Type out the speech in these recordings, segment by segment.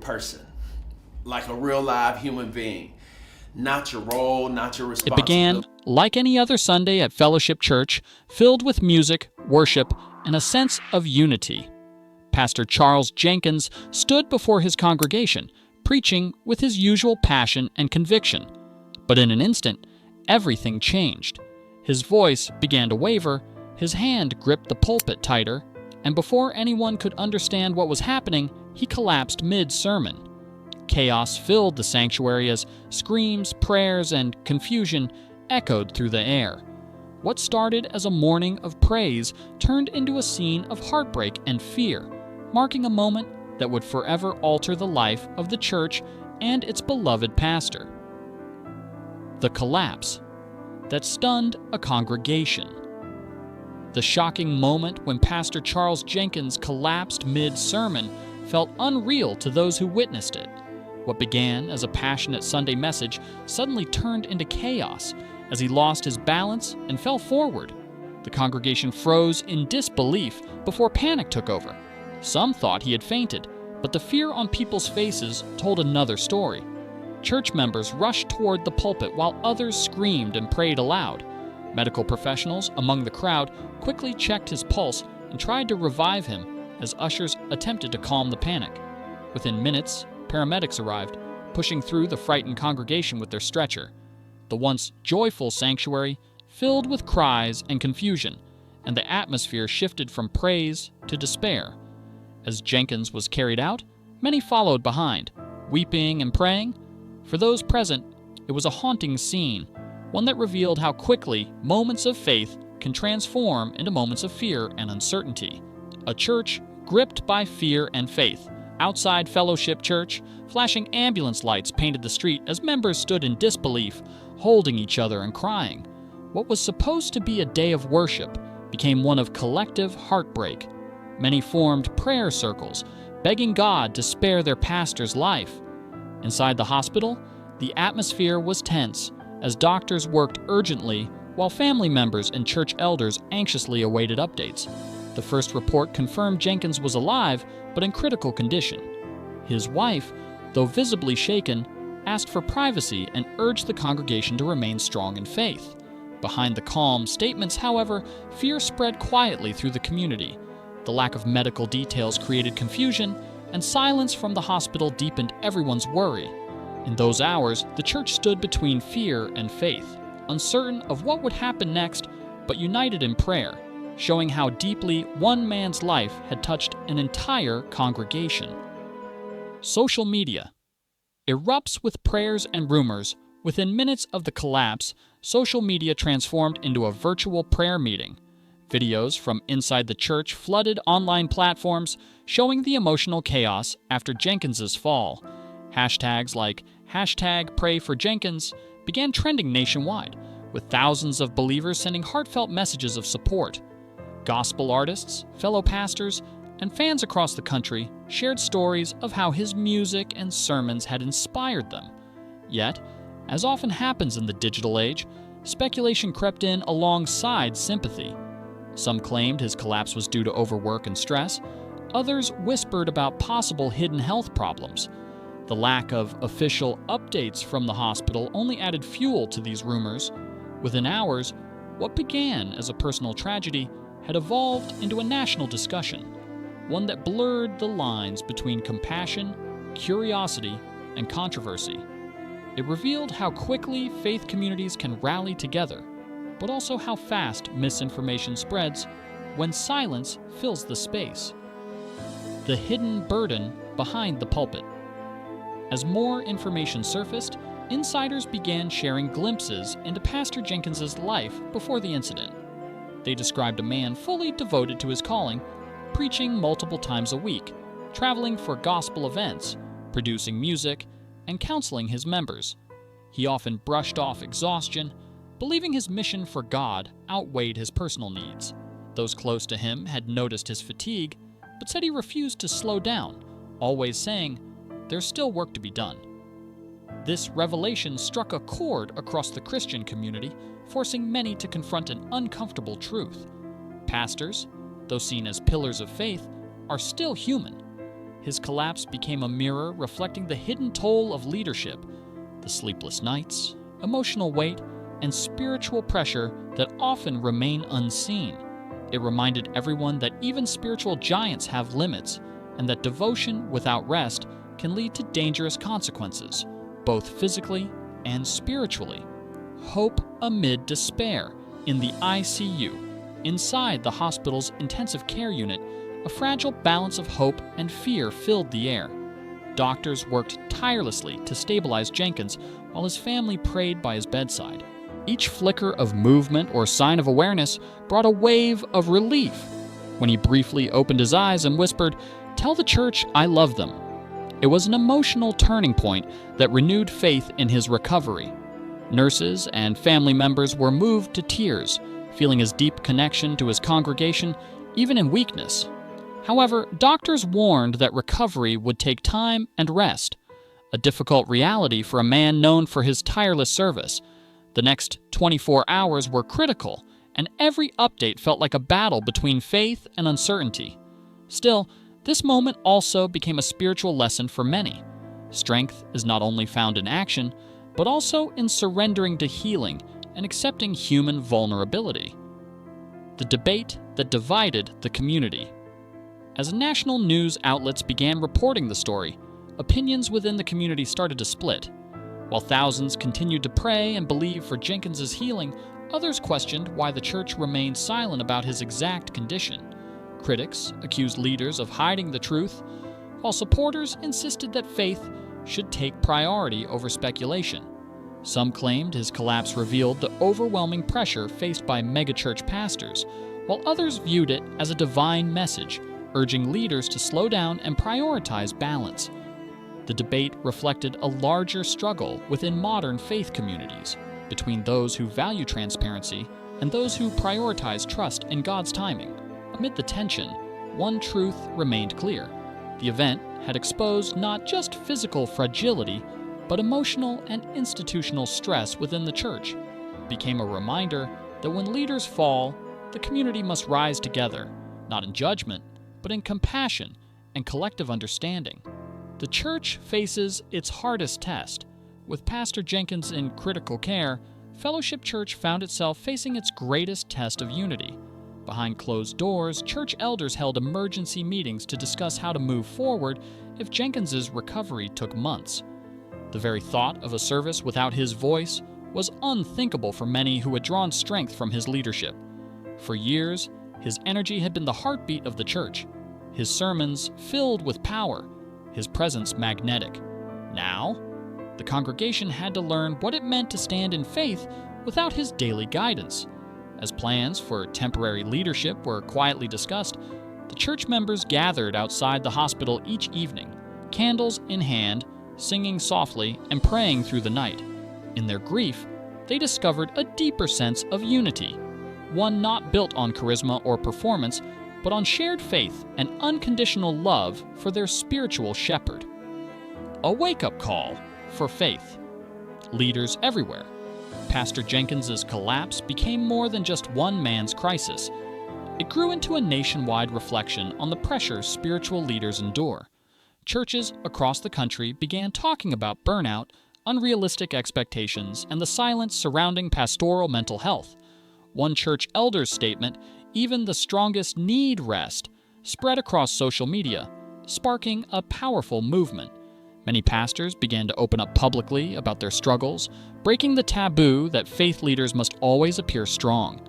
person, like a real live human being. Not your role, not your It began responsibility. like any other Sunday at Fellowship Church, filled with music, worship, and a sense of unity. Pastor Charles Jenkins stood before his congregation, preaching with his usual passion and conviction. But in an instant, everything changed. His voice began to waver, his hand gripped the pulpit tighter, and before anyone could understand what was happening, he collapsed mid-sermon. Chaos filled the sanctuary as screams, prayers, and confusion echoed through the air. What started as a morning of praise turned into a scene of heartbreak and fear, marking a moment that would forever alter the life of the church and its beloved pastor. The collapse that stunned a congregation. The shocking moment when Pastor Charles Jenkins collapsed mid-sermon felt unreal to those who witnessed it. What began as a passionate Sunday message suddenly turned into chaos as he lost his balance and fell forward. The congregation froze in disbelief before panic took over. Some thought he had fainted, but the fear on people's faces told another story. Church members rushed toward the pulpit while others screamed and prayed aloud. Medical professionals among the crowd quickly checked his pulse and tried to revive him as ushers attempted to calm the panic. Within minutes, paramedics arrived, pushing through the frightened congregation with their stretcher. The once joyful sanctuary filled with cries and confusion, and the atmosphere shifted from praise to despair. As Jenkins was carried out, many followed behind, weeping and praying. For those present, it was a haunting scene, one that revealed how quickly moments of faith can transform into moments of fear and uncertainty. A church gripped by fear and faith. Outside Fellowship Church, flashing ambulance lights painted the street as members stood in disbelief, holding each other and crying. What was supposed to be a day of worship became one of collective heartbreak. Many formed prayer circles, begging God to spare their pastor's life. Inside the hospital, the atmosphere was tense as doctors worked urgently while family members and church elders anxiously awaited updates. The first report confirmed Jenkins was alive, but in critical condition. His wife, though visibly shaken, asked for privacy and urged the congregation to remain strong in faith. Behind the calm statements, however, fear spread quietly through the community. The lack of medical details created confusion, and silence from the hospital deepened everyone's worry. In those hours, the church stood between fear and faith, uncertain of what would happen next, but united in prayer, showing how deeply one man's life had touched an entire congregation. Social media erupts with prayers and rumors. Within minutes of the collapse, social media transformed into a virtual prayer meeting. Videos from inside the church flooded online platforms, showing the emotional chaos after Jenkins's fall. Hashtags like #PrayForJenkins began trending nationwide, with thousands of believers sending heartfelt messages of support. Gospel artists, fellow pastors, and fans across the country shared stories of how his music and sermons had inspired them. Yet, as often happens in the digital age, speculation crept in alongside sympathy. Some claimed his collapse was due to overwork and stress. Others whispered about possible hidden health problems. The lack of official updates from the hospital only added fuel to these rumors. Within hours, what began as a personal tragedy had evolved into a national discussion, one that blurred the lines between compassion, curiosity, and controversy. It revealed how quickly faith communities can rally together, but also how fast misinformation spreads when silence fills the space. The hidden burden behind the pulpit. As more information surfaced, insiders began sharing glimpses into Pastor Jenkins's life before the incident. They described a man fully devoted to his calling, preaching multiple times a week, traveling for gospel events, producing music, and counseling his members. He often brushed off exhaustion, believing his mission for God outweighed his personal needs. Those close to him had noticed his fatigue, but said he refused to slow down, always saying, "There's still work to be done." This revelation struck a chord across the Christian community, forcing many to confront an uncomfortable truth. Pastors, though seen as pillars of faith, are still human. his collapse became a mirror reflecting the hidden toll of leadership, the sleepless nights, emotional weight, and spiritual pressure that often remain unseen. It reminded everyone that even spiritual giants have limits, and that devotion without rest can lead to dangerous consequences, both physically and spiritually. Hope amid despair. In the ICU, inside the hospital's intensive care unit, a fragile balance of hope and fear filled the air. Doctors worked tirelessly to stabilize Jenkins while his family prayed by his bedside. Each flicker of movement or sign of awareness brought a wave of relief. When he briefly opened his eyes and whispered, "Tell the church I love them," it was an emotional turning point that renewed faith in his recovery. Nurses and family members were moved to tears, feeling his deep connection to his congregation, even in weakness. However, doctors warned that recovery would take time and rest, a difficult reality for a man known for his tireless service. The next 24 hours were critical, and every update felt like a battle between faith and uncertainty. Still, this moment also became a spiritual lesson for many. Strength is not only found in action, but also in surrendering to healing and accepting human vulnerability. The debate that divided the community. As national news outlets began reporting the story, opinions within the community started to split. While thousands continued to pray and believe for Jenkins's healing, others questioned why the church remained silent about his exact condition. Critics accused leaders of hiding the truth, while supporters insisted that faith should take priority over speculation. Some claimed his collapse revealed the overwhelming pressure faced by megachurch pastors, while others viewed it as a divine message, urging leaders to slow down and prioritize balance. The debate reflected a larger struggle within modern faith communities, between those who value transparency and those who prioritize trust in God's timing. Amid the tension, one truth remained clear. The event had exposed not just physical fragility, but emotional and institutional stress within the church. It became a reminder that when leaders fall, the community must rise together, not in judgment, but in compassion and collective understanding. The church faces its hardest test. With Pastor Jenkins in critical care, Fellowship Church found itself facing its greatest test of unity. Behind closed doors, church elders held emergency meetings to discuss how to move forward if Jenkins's recovery took months. The very thought of a service without his voice was unthinkable for many who had drawn strength from his leadership. For years, his energy had been the heartbeat of the church, his sermons filled with power, his presence magnetic. Now, the congregation had to learn what it meant to stand in faith without his daily guidance. As plans for temporary leadership were quietly discussed, the church members gathered outside the hospital each evening, candles in hand, singing softly and praying through the night. In their grief, they discovered a deeper sense of unity, one not built on charisma or performance, but on shared faith and unconditional love for their spiritual shepherd. A wake-up call for faith. Leaders everywhere. Pastor Jenkins's collapse became more than just one man's crisis. It grew into a nationwide reflection on the pressure spiritual leaders endure. Churches across the country began talking about burnout, unrealistic expectations, and the silence surrounding pastoral mental health. One church elder's statement, "Even the strongest need rest," spread across social media, sparking a powerful movement. Many pastors began to open up publicly about their struggles, breaking the taboo that faith leaders must always appear strong.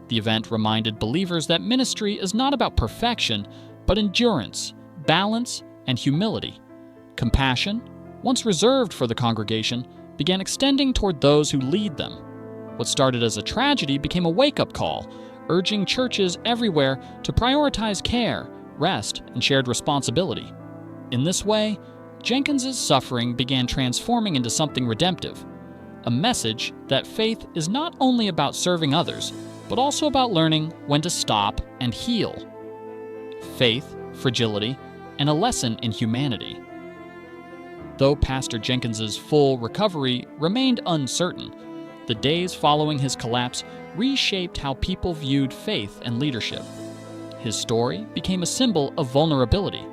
The event reminded believers that ministry is not about perfection, but endurance, balance, and humility. Compassion, once reserved for the congregation, began extending toward those who lead them. What started as a tragedy became a wake-up call, urging churches everywhere to prioritize care, rest, and shared responsibility. In this way, Jenkins's suffering began transforming into something redemptive, a message that faith is not only about serving others, but also about learning when to stop and heal. Faith, fragility, and a lesson in humanity. Though Pastor Jenkins's full recovery remained uncertain, the days following his collapse reshaped how people viewed faith and leadership. His story became a symbol of vulnerability,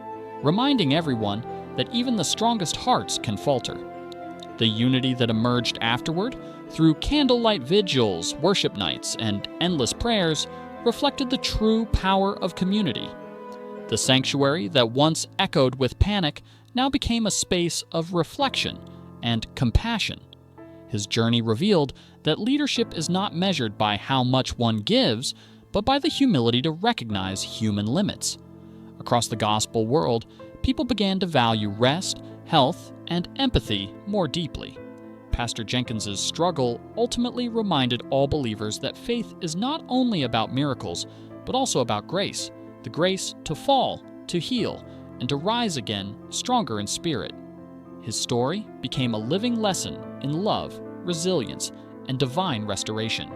reminding everyone that even the strongest hearts can falter. The unity that emerged afterward, through candlelight vigils, worship nights, and endless prayers, reflected the true power of community. The sanctuary that once echoed with panic now became a space of reflection and compassion. His journey revealed that leadership is not measured by how much one gives, but by the humility to recognize human limits. Across the gospel world, people began to value rest, health, and empathy more deeply. Pastor Jenkins's struggle ultimately reminded all believers that faith is not only about miracles, but also about grace, the grace to fall, to heal, and to rise again stronger in spirit. His story became a living lesson in love, resilience, and divine restoration.